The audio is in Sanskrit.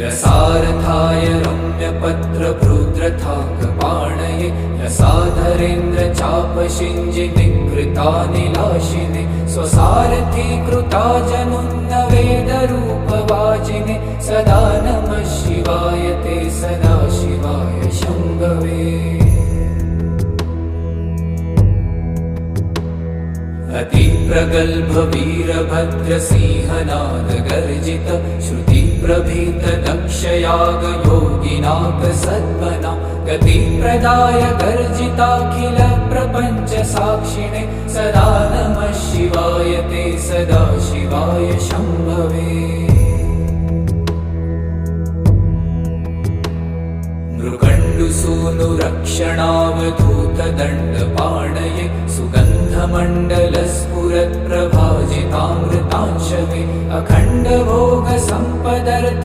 रसारथाय रम्यपत्रभृद्रथाकपाणये रसाधरेन्द्र चापशिञ्जिनिकृतानिलाशिने स्वसारथी कृता जनुन्न वेदरूपवाचिने सदा नमः शिवाय ते सदा शिवाय शम्भवे। अतिप्रगल्भ वीरभद्रसिंहनाद गर्जित श्रुतिप्रभीत दक्षयाग योगिनाथ सद्मना गतिप्रदाय गर्जिताखिल प्रपञ्च साक्षिणे सदा नमः शिवाय ते सदा शिवाय शम्भवे। मृगण्डुसूनुरक्षणावधूतदण्डपाणये सुगन्धमण्डलस्फुरत्प्रभाजितामृतांशवे अखण्डभोगसम्पदर्थ